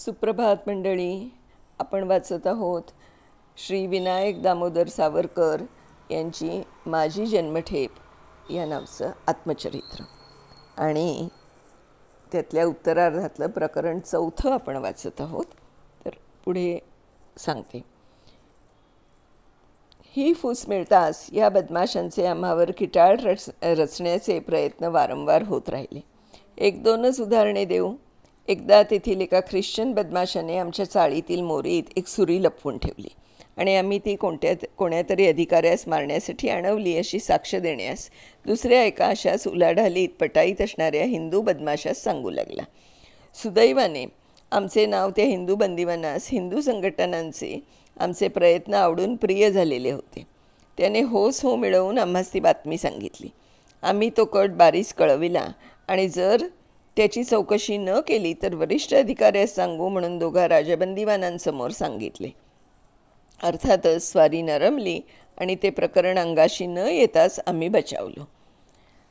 सुप्रभात मंडळी. आपण वाचत आहोत श्री विनायक दामोदर सावरकर यांची माझी जन्मठेप या नावचं आत्मचरित्र आणि त्यातल्या उत्तरार्धातलं प्रकरण 4 आपण वाचत आहोत. तर पुढे सांगते. ही फूस मिळताच या बदमाशांचे आम्हावर किटाळ रचण्याचे प्रयत्न वारंवार होत राहिले. 1-2च उदाहरणे देऊ. एकदा तेथील एका ख्रिश्चन बदमाशाने आमच्या चाळीतील मोरीत एक सुरी लपवून ठेवली आणि आम्ही ती कोण्यातरी अधिकाऱ्यास मारण्यासाठी आणवली अशी साक्ष देण्यास दुसऱ्या एका अशाच उलाढालीत पटाईत असणाऱ्या हिंदू बदमाशास सांगू लागला. सुदैवाने आमचे नाव त्या हिंदू बंदिवानास हिंदू संघटनांचे आमचे प्रयत्न आवडून प्रिय झालेले होते. त्याने होस हो मिळवून आम्हास ती बातमी सांगितली. आम्ही तो कट बारीस कळविला आणि जर त्याची चौकशी न केली तर वरिष्ठ अधिकाऱ्यास सांगू म्हणून 2 राजबंदिवानांसमोर सांगितले. अर्थातच स्वारी नरमली आणि ते प्रकरण अंगाशी न येताच आम्ही बचावलो.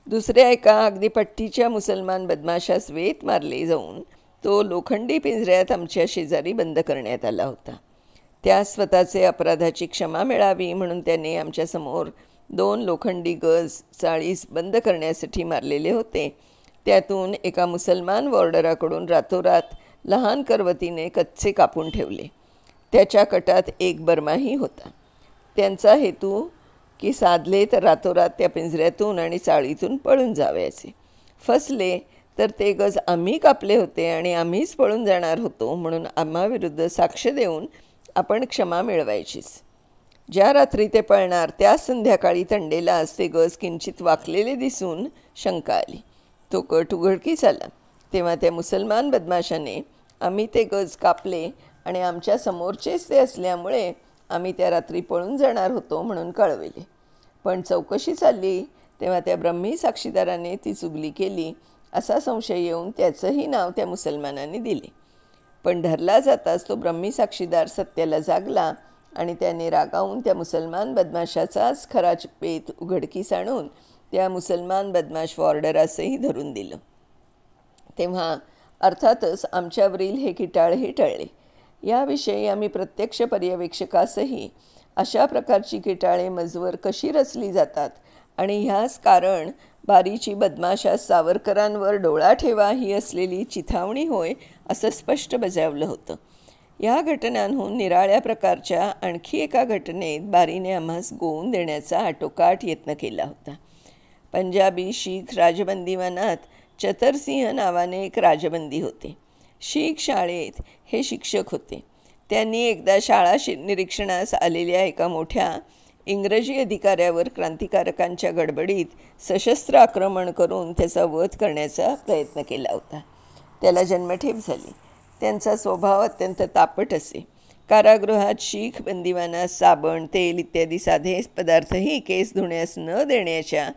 दुसऱ्या एका अगदी पट्टीच्या मुसलमान बदमाशास वेत मारले जाऊन तो लोखंडी पिंजऱ्यात आमच्या शेजारी बंद करण्यात आला होता. त्या स्वतःचे अपराधाची क्षमा मिळावी म्हणून त्याने आमच्यासमोर 2 लोखंडी गज चाळीस बंद करण्यासाठी मारलेले होते. त्यातून एका मुसलमान वॉर्डराकडून रातोरात लहान करवतीने कच्चे कापून ठेवले. त्याच्या कटात एक बर्माही होता. त्यांचा हेतू की साधले तर रातोरात त्या पिंजऱ्यातून आणि चाळीतून पळून जावयाचे. फसले तर ते गज आम्ही कापले होते आणि आम्हीच पळून जाणार होतो म्हणून आम्हाविरुद्ध साक्ष देऊन आपण क्षमा मिळवायचीच. ज्या रात्री ते पळणार त्याच संध्याकाळी तंडेलाच ते गज किंचित वाकलेले दिसून शंका आली. तो कट उघडकीस आला. तेव्हा त्या मुसलमान बदमाशाने आम्ही ते गज कापले आणि आमच्या समोरचेच ते असल्यामुळे आम्ही त्या रात्री पळून जाणार होतो म्हणून कळविले. पण चौकशी चालली तेव्हा त्या ब्रह्मी साक्षीदाराने ती चुगली केली असा संशय येऊन त्याचंही नाव त्या मुसलमानाने दिले. पण धरला जाताच तो ब्रह्मी साक्षीदार सत्याला जागला आणि त्याने रागावून त्या मुसलमान बदमाशाचाच खरा पेत उघडकीस आणून त्या मुसलमान बदमाश वॉर्डरासही धरून दिलं. तेव्हा अर्थातच आमच्यावरील हे किटाळही टळले. याविषयी आम्ही प्रत्यक्ष पर्यवेक्षकासही अशा प्रकारची किटाळे मजवर कशी रचली जातात आणि ह्याच कारण बारीची बदमाशास सावरकरांवर डोळा ठेवा ही असलेली चिथावणी होय असं स्पष्ट बजावलं होतं. या घटनांहून निराळ्या प्रकारच्या आणखी एका घटनेत बारीने आम्हास गोवून देण्याचा आटोकाट यत्न केला होता. पंजाबी शीख राजबंदिवानात चतरसिंह नावाने एक राजबंदी होते. शीख शाळेत हे शिक्षक होते. त्यांनी एकदा शाळा निरीक्षणास आलेल्या एका मोठ्या इंग्रजी अधिकाऱ्यावर क्रांतिकारकांच्या गडबडीत सशस्त्र आक्रमण करून त्याचा वध करण्याचा प्रयत्न केला होता. त्याला जन्मठेप झाली. त्यांचा स्वभाव अत्यंत तापट असे. कारागृहात शीख बंदिवानास साबण तेल इत्यादी साधे पदार्थही केस धुण्यास न देण्याच्या,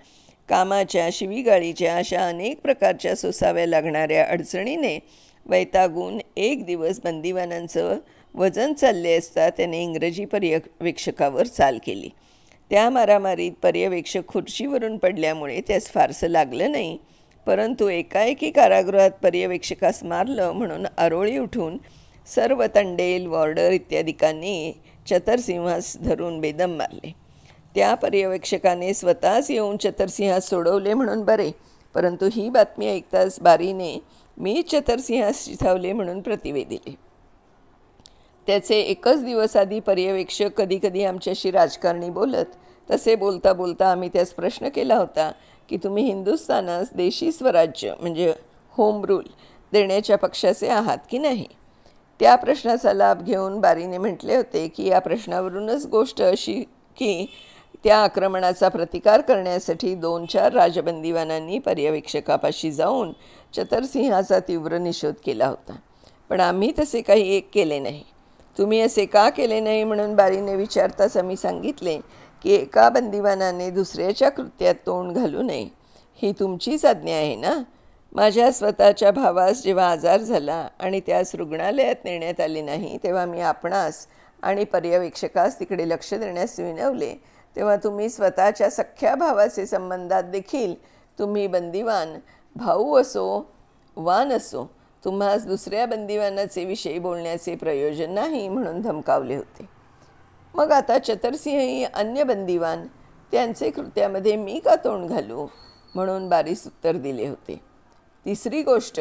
कामाच्या, शिवीगाळीच्या अशा अनेक प्रकारच्या सोसाव्या लागणाऱ्या अडचणीने वैतागून एक दिवस बंदिवानांचं वजन चालले असता त्याने इंग्रजी पर्यवेक्षकावर चाल केली. त्या मारामारीत पर्यवेक्षक खुर्चीवरून पडल्यामुळे त्यास फारसं लागलं नाही. परंतु एकाएकी कारागृहात पर्यवेक्षकास मारलं म्हणून आरोळी उठून सर्व तंडेल, वॉर्डर इत्यादिकांनी चतरसिंहास धरून बेदम मारले. त्या पर्यवेक्षकाने स्वतःच येऊन चतरसिंहास सोडवले म्हणून बरे, परंतु ही बातमी ऐकताच बारीने मी चतरसिंहास चिथावले म्हणून प्रतिवे दिले. त्याचे एकच दिवस आधी पर्यवेक्षक कधी कधी आमच्याशी राजकारणी बोलत. तसे बोलता बोलता आम्ही त्यास प्रश्न केला होता की तुम्ही हिंदुस्थानास देशी स्वराज्य म्हणजे होम रूल देण्याच्या पक्षाचे आहात की नाही. त्या प्रश्नाचा लाभ घेऊन बारीने म्हटले होते की या प्रश्नावरूनच गोष्ट अशी की त्या आक्रमणाचा प्रतिकार करण्यासाठी 2-4 राजबंदिवानांनी पर्यवेक्षकापाशी जाऊन चतरसिंहाचा तीव्र निषेध केला होता. पण आम्ही तसे काही एक केले नाही. तुम्ही असे का केले नाही म्हणून बारीने विचारताच आम्ही सांगितले की एका बंदिवानाने दुसऱ्याच्या कृत्यात तोंड घालू नये. ही तुमचीच आज्ञा आहे ना. माझ्या स्वतःच्या भावास जेव्हा आजार झाला आणि त्यास रुग्णालयात नेण्यात आले नाही तेव्हा मी आपणास आणि पर्यवेक्षकास तिकडे लक्ष देण्यास विनवले. तेव्हा तुम्ही स्वतःच्या सख्ख्या भावाचे संबंधात देखील तुम्ही बंदिवान भाऊ असो वा नसो तुम्हास दुसऱ्या बंदिवानाचे विषयी बोलण्याचे प्रयोजन नाही म्हणून धमकावले होते. मग आता चतरसिंहही अन्य बंदिवान, त्यांचे कृत्यामध्ये मी का तोंड घालू म्हणून बारीस उत्तर दिले होते. तिसरी गोष्ट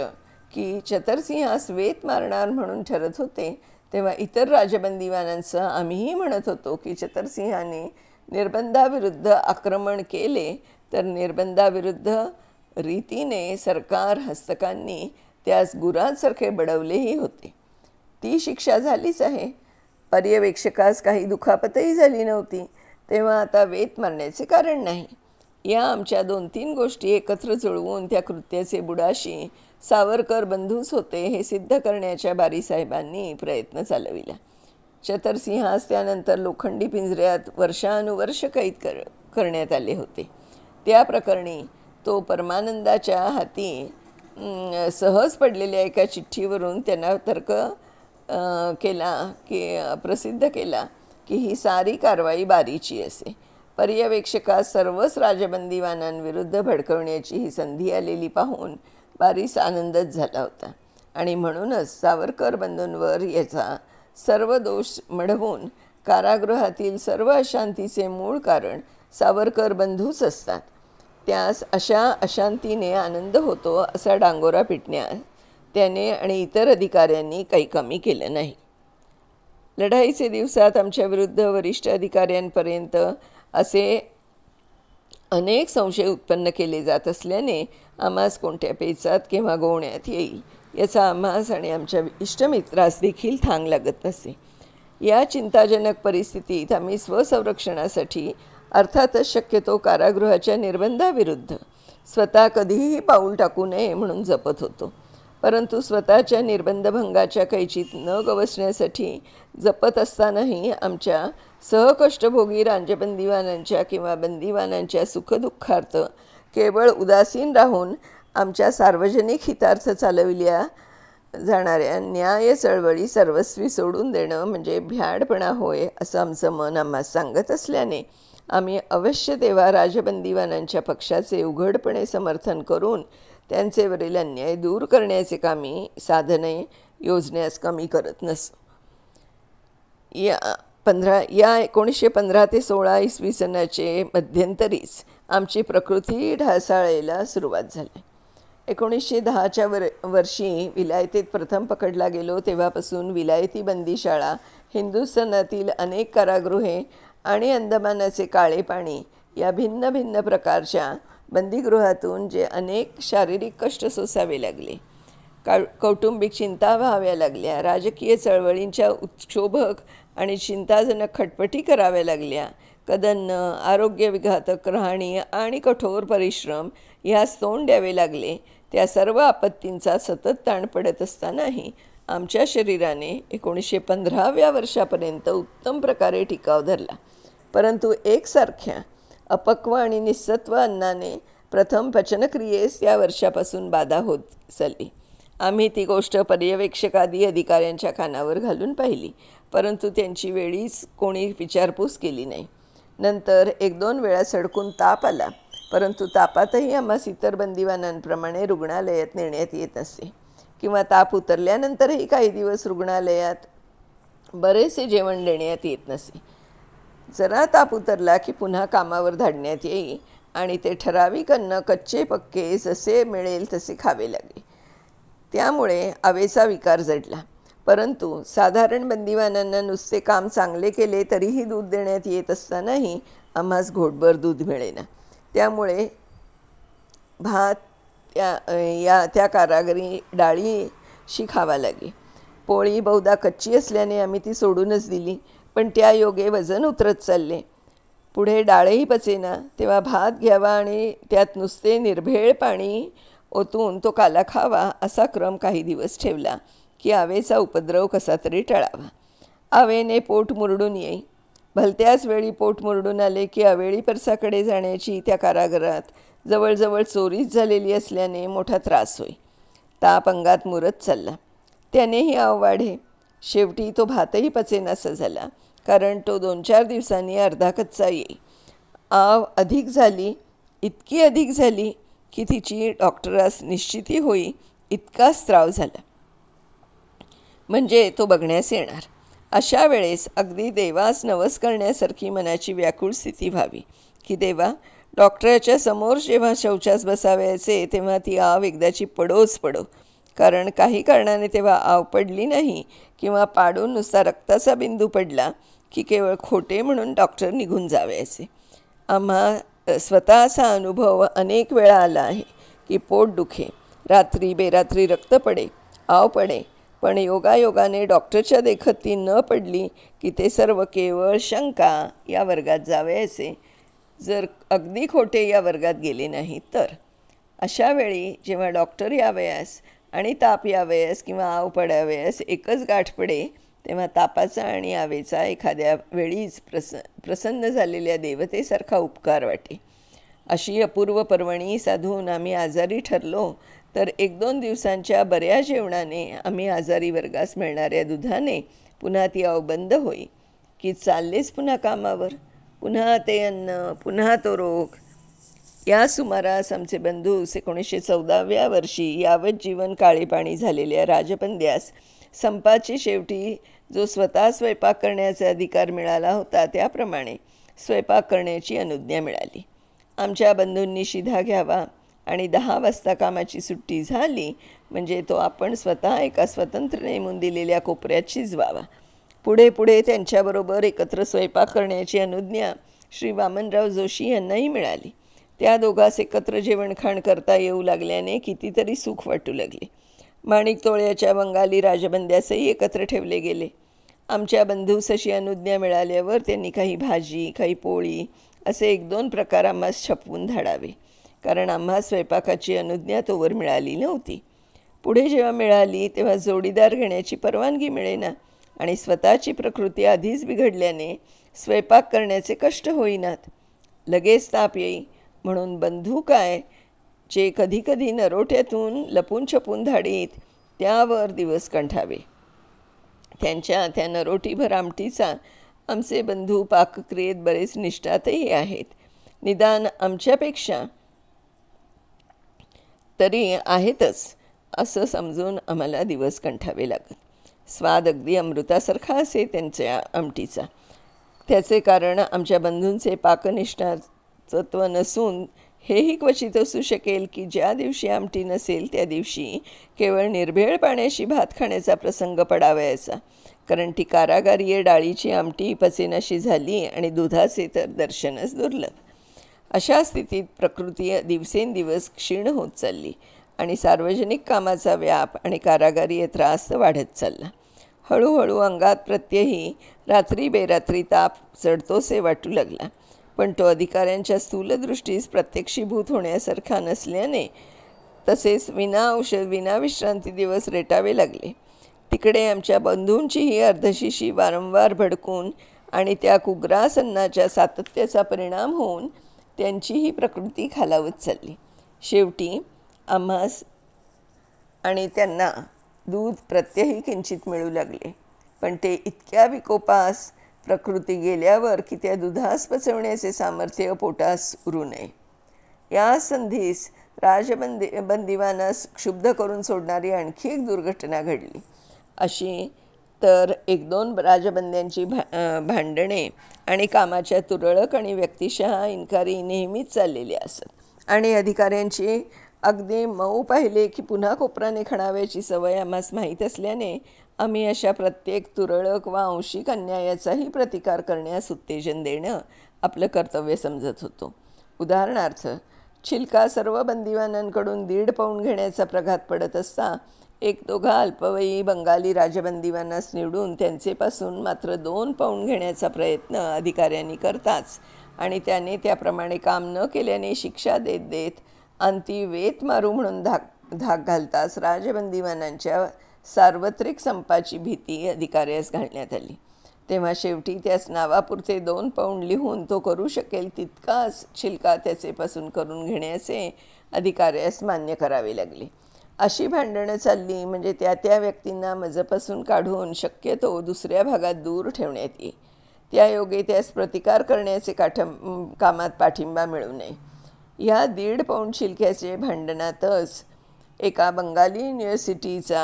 की चतरसिंहास वेत मारणार म्हणून ठरत होते, तेव्हा इतर राजबंदिवानांसह आम्हीही म्हणत होतो की चतरसिंहाने निर्बंधाविरुद्ध आक्रमण केले तर निर्बंधाविरुद्ध रीतीने सरकार हस्तकांनी त्यास गुरांसारखे बडवलेही होते. ती शिक्षा झालीच आहे. पर्यवेक्षकास काही दुखापतही झाली नव्हती, तेव्हा आता वेत मारण्याचे कारण नाही. या आमच्या 2-3 गोष्टी एकत्र जुळवून त्या कृत्याचे बुडाशी सावरकर बंधूच होते हे सिद्ध करण्याच्या बारीसाहेबांनी प्रयत्न चालविला. चतरसिंहास त्यानंतर लोखंडी पिंजऱ्यात वर्षानुवर्ष कैद करण्यात आले होते. त्या प्रकरणी तो परमानंदाच्या हाती सहज पडलेल्या एका चिठ्ठीवरून त्यांना तर्क केला की प्रसिद्ध केला की ही सारी कारवाई बारीची असे. पर्यवेक्षकास सर्वच राजबंदिवानांविरुद्ध भडकवण्याची ही संधी आलेली पाहून बारीस आनंदच झाला होता आणि म्हणूनच सावरकर बंधूंवर याचा सर्व दोष मढवून कारागृहातील सर्व अशांतीचे मूळ कारण सावरकर बंधूच असतात, त्यास अशा अशांतीने आनंद होतो असा डांगोरा पिटण्यास त्याने आणि इतर अधिकाऱ्यांनी काही कमी केलं नाही. लढाईचे दिवसात आमच्या विरुद्ध वरिष्ठ अधिकाऱ्यांपर्यंत असे अनेक संशय उत्पन्न केले जात असल्याने आम्हास कोणत्या पेचात किंवा गोवण्यात येईल याचा आम्हास आणि आमच्या इष्टमित्रास देखील थांग लागत नसे. या चिंताजनक परिस्थितीत आम्ही स्वसंरक्षणासाठी अर्थातच शक्यतो कारागृहाच्या निर्बंधाविरुद्ध स्वतः कधीही पाऊल टाकू नये म्हणून जपत होतो. परंतु स्वतःच्या निर्बंधभंगाच्या कैचीत न गवसण्यासाठी जपत असतानाही आमच्या सहकष्टभोगी राजबंदिवानांच्या किंवा बंदिवानांच्या सुखदुःखार्थ केवळ उदासीन राहून आमच्या सार्वजनिक हितार्थ चालविल्या जाणाऱ्या न्याय चळवळी सर्वस्वी सोडून देणं म्हणजे भ्याडपणा होय असं आमचं मन आम्हाला सांगत असल्याने आम्ही अवश्य तेव्हा राजबंदिवानांच्या पक्षाचे उघडपणे समर्थन करून त्यांचेवरील अन्याय दूर करण्याचे कामी साधने योजण्यास कमी करत नसो. या 1915 ते 16 इसवी सनाचे मध्यंतरीच आमची प्रकृती ढासाळायला सुरुवात झाली. 1910च्या वर्षी विलायतेत प्रथम पकडला गेलो तेव्हापासून विलायती बंदीशाळा, हिंदुस्थानातील अनेक कारागृहे आणि अंदमानाचे काळे पाणी या भिन्न भिन्न प्रकारच्या बंदीगृहातून जे अनेक शारीरिक कष्ट सोसावे लागले, कौटुंबिक चिंता व्हाव्या लागल्या, राजकीय चळवळींच्या उत्क्षोभक आणि चिंताजनक खटपटी कराव्या लागल्या, कदन्न, आरोग्यविघातक राहणी आणि कठोर परिश्रम ह्यास तोंड द्यावे लागले, त्या सर्व आपत्तींचा सतत ताण पडत असतानाही आमच्या शरीराने 1915व्या वर्षापर्यंत उत्तम प्रकारे टिकाव धरला. परंतु एकसारख्या अपक्व आणि निस्सत्व अन्नाने प्रथम पचनक्रियेस त्या वर्षापासून बाधा होत चालली. आम्ही ती गोष्ट पर्यवेक्षकादी अधिकाऱ्यांच्या कानावर घालून पाहिली, परंतु त्यांची वेळीच कोणी विचारपूस केली नाही. नंतर 1-2 वेळा सडकून ताप आला, परंतु तापातही आम्हास इतर बंदिवानांप्रमाणे रुग्णालयात नेण्यात येत नसे किंवा ताप उतरल्यानंतरही काही दिवस रुग्णालयात बरेचसे जेवण देण्यात येत नसे. जरा ताप उतरला की पुन्हा कामावर धाडण्यात येई आणि ते ठराविक अन्न कच्चे पक्के जसे मिळेल तसे खावे लागे. त्यामुळे आवेचा विकार जडला. परंतु साधारण बंदिवानांना नुसते काम चांगले केले तरीही दूध देण्यात येत असतानाही आम्हास घोटभर दूध मिळेना. त्यामुळे भात त्या कारागिरी डाळीशी खावा लागे. पोळी बहुधा कच्ची असल्याने आम्ही ती सोडूनच दिली, पण त्या योगे वजन उतरत चालले. पुढे डाळही पचेना, तेव्हा भात घ्यावा आणि त्यात नुसते निर्भेळ पाणी ओतून तो काला खावा असा क्रम काही दिवस ठेवला की आवेचा उपद्रव कसा तरी टळावा. आवेने पोट मुरडून येई. भलत्याच वेळी पोट मुरडून आले की अवेळी परसाकडे जाण्याची त्या कारागृहात जवळजवळ चोरीच झालेली असल्याने मोठा त्रास होई. ताप अंगात मुरत चालला. त्यानेही आव वाढे. शेवटी तो भातही पचेनासा झाला, कारण तो 2-4 दिवसांनी अर्धा कच्चा येई. आव अधिक झाली, इतकी अधिक झाली की तिची डॉक्टरास निश्चिती होई इतकाच त्राव झाला. म्हणजे तो बघण्यास येणार. अशा वेळेस अगदी देवास नवस करण्यासारखी मनाची व्याकुळ स्थिती व्हावी की देवा, डॉक्टराच्या समोर जेव्हा शौचास बसावायचे तेव्हा ती आव एकदाची पडोच पडो. कारण काही कारणाने तेव्हा आव पडली नाही किंवा पाडून नुसता रक्ताचा बिंदू पडला की केवळ खोटे म्हणून डॉक्टर निघून जावायचे. स्वतः असा अनुभव अनेक वेळा आला आहे की पोट दुखे, रात्री बेरात्री रक्त पडे, आव पडे, पण योगायोगाने डॉक्टरच्या देखत ती न पडली की ते सर्व केवळ शंका या वर्गात जावयाचे, जर अगदी खोटे या वर्गात गेले नाही तर. अशा वेळी जेव्हा डॉक्टर यावयास आणि ताप यावयास किंवा आव पडावयास एकच गाठ पडे, तेव्हा तापाचा आणि आवेचा एखाद्या वेळीच प्रसन्न झालेल्या देवतेसारखा उपकार वाटे. अशी अपूर्व पर्वणी साधून आम्ही आजारी ठरलो तर 1-2 दिवसांच्या बऱ्या जेवणाने आम्ही आजारी वर्गास मिळणाऱ्या दुधाने पुन्हा ती आव बंद होई की चाललेच पुन्हा कामावर. पुन्हा ते अन्न, पुन्हा तो रोग. या सुमारास आमचे बंधू 1914व्या वर्षी यावत जीवन काळेपाणी झालेल्या राजपंद्यास संपाची शेवटी जो स्वतः स्वयंपाक करण्याचा अधिकार मिळाला होता त्याप्रमाणे स्वयंपाक करण्याची अनुज्ञा मिळाली. आमच्या बंधूंनी शिधा घ्यावा आणि 10 वाजता कामाची सुट्टी झाली म्हणजे तो आपण स्वतः एका स्वतंत्र नेमून दिलेल्या कोपऱ्यात शिजवावा. पुढे पुढे त्यांच्याबरोबर एकत्र स्वयंपाक करण्याची अनुज्ञा श्री वामनराव जोशी यांनाही मिळाली. त्या दोघांस एकत्र जेवणखाण करता येऊ लागल्याने कितीतरी सुख वाटू लागले. माणिक तोळ्याच्या बंगाली राजबंद्यासही एकत्र ठेवले गेले. आमच्या बंधूस अशी अनुज्ञा मिळाल्यावर त्यांनी काही भाजी, काही पोळी असे 1-2 प्रकार आम्हास छपवून धाडावे, कारण आम्हा स्वयंपाकाची अनुज्ञा तोवर मिळाली नव्हती. पुढे जेव्हा मिळाली तेव्हा जोडीदार घेण्याची परवानगी मिळेना आणि स्वतःची प्रकृती आधीच बिघडल्याने स्वयंपाक करण्याचे कष्ट होईनात. लगेच ताप येई म्हणून बंधू काय, जे कधीकधी नरोट्यातून लपून छपून धाडीत त्यावर दिवस कंठावे. त्यांच्या त्या नरोटीभर आमटीचा आमचे बंधू पाकक्रियेत बरेच निष्ठातही आहेत. निदान आमच्यापेक्षा तरी आहेतच असं समजून आम्हाला दिवस कंठावे लागत. स्वाद अगदी अमृतासारखा असे त्यांच्या आमटीचा. त्याचे कारण आमच्या बंधूंचे पाकनिष्ठात्व नसून हेही क्वचित असू शकेल की ज्या दिवशी आमटी नसेल त्या दिवशी केवळ निर्भेळ पाण्याशी भात खाण्याचा प्रसंग पडावयाचा, कारण ती कारागारीय डाळीची आमटी पचेनाशी झाली आणि दुधाचे तर दर्शनच दुर्लभ. अशा स्थितीत प्रकृती दिवसेंदिवस क्षीण होत चालली आणि सार्वजनिक कामाचा व्याप आणि कारागारीय त्रास वाढत चालला. हळूहळू अंगात प्रत्यही रात्री बेरात्री ताप चढतोसे वाटू लागला, पण तो अधिकाऱ्यांच्या स्थूलदृष्टीस प्रत्यक्षीभूत होण्यासारखा नसल्याने तसेच विना औषध विना विश्रांती दिवस रेटावे लागले. तिकडे आमच्या बंधूंचीही अर्धशिशी वारंवार भडकून आणि त्या कुग्रासन्नाच्या सातत्याचा परिणाम होऊन त्यांचीही प्रकृती खालावत चालली. शेवटी आम्हास आणि त्यांना दूध प्रत्यही किंचित मिळू लागले, पण ते इतक्या विकोपास प्रकृती गेल्यावर की त्या दुधास पचवण्याचे सामर्थ्य पोटास उरू नये. या संधीस बंदिवानास क्षुब्ध करून सोडणारी आणखी एक दुर्घटना घडली. अशी तर 1-2 राजबंद्यांची भांडणे आणि कामाच्या तुरळक आणि व्यक्तिशः इन्कारी नेहमीच चाललेली असत आणि अधिकाऱ्यांची अगदी मऊ पाहिले की पुन्हा कोपराने खणाव्याची सवय आम्हास माहीत असल्याने आम्ही अशा प्रत्येक तुरळक व आंशिक अन्यायाचाही प्रतिकार करण्यास उत्तेजन देणं आपलं कर्तव्य समजत होतो. उदाहरणार्थ, छिलका सर्व बंदिवानांकडून 1.5 पाऊंड घेण्याचा प्रघात पडत असता 1-2 अल्पवयी बंगाली राजबंदिवानास निवडून त्यांचेपासून मात्र 2 पाऊंड घेण्याचा प्रयत्न अधिकाऱ्यांनी करताच आणि त्याने त्याप्रमाणे काम न केल्याने शिक्षा देत देत अंती वेत मारू म्हणून धाक घालताच राजबंदिवानांच्या सार्वत्रिक संपाची भीती अधिकाऱ्यास घालण्यात आली. तेव्हा शेवटी त्यास नावापुरते 2 पाऊंड लिहून तो करू शकेल तितकाच छिलका त्याचेपासून करून घेण्याचे अधिकाऱ्यास मान्य करावे लागले. अशी भांडणं चालली म्हणजे त्या व्यक्तींना मजपासून काढून शक्यतो दुसऱ्या भागात दूर ठेवण्यात येईल. त्यायोगे त्यास प्रतिकार करण्याचे कामात पाठिंबा मिळू नये. या 1.5 पाऊंड छिलक्याचे भांडणातच एका बंगाली युनिव्हर्सिटीचा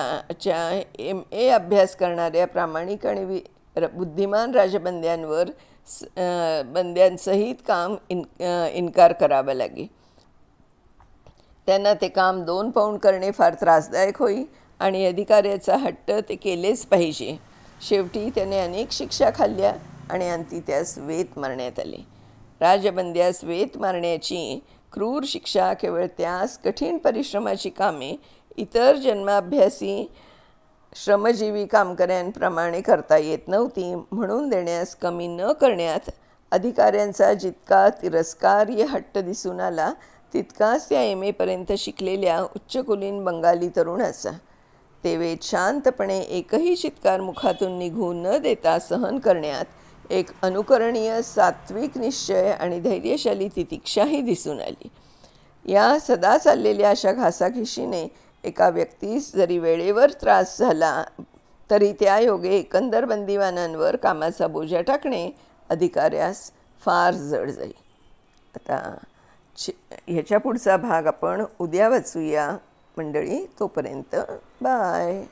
MA अभ्यास करणाऱ्या प्रामाणिक आणि बुद्धिमान राजबंद्यांवर बंद्यांसहित काम इन्कार करावा लागे. त्यांना ते काम 2 पाऊंड करणे फार त्रासदायक होई आणि अधिकाऱ्याचा हट्ट ते केलेच पाहिजे. शेवटी त्याने अनेक शिक्षा खाल्ल्या आणि अंती त्यास वेत मारण्यात आले. राजबंद्यास वेत मारण्याची क्रूर शिक्षा केवळ त्यास कठीण परिश्रमाची कामे इतर जन्माभ्यासी श्रमजीवी कामकऱ्यांप्रमाणे करता येत नव्हती म्हणून देण्यास कमी न करण्यात अधिकाऱ्यांचा जितका तिरस्कार्य हट्ट दिसून आला तितकाच त्या MA पर्यंत शिकलेल्या उच्चकुलीन बंगाली तरुणाचा. ते वेद शांतपणे एकही चित्कार मुखातून निघू न देता सहन करण्यात एक अनुकरणीय सात्विक निश्चय आणि धैर्यशाली तितिक्षाही दिसून आली. या सदा चाललेल्या अशा घासाघिशीने एका व्यक्तीस जरी वेळेवर त्रास झाला तरी त्या योगे एकंदर बंदिवानांवर कामाचा बोजा टाकणे अधिकाऱ्यास फार जड जाई. आता ह्याच्या पुढचा भाग आपण उद्या वाचूया मंडळी. तोपर्यंत बाय.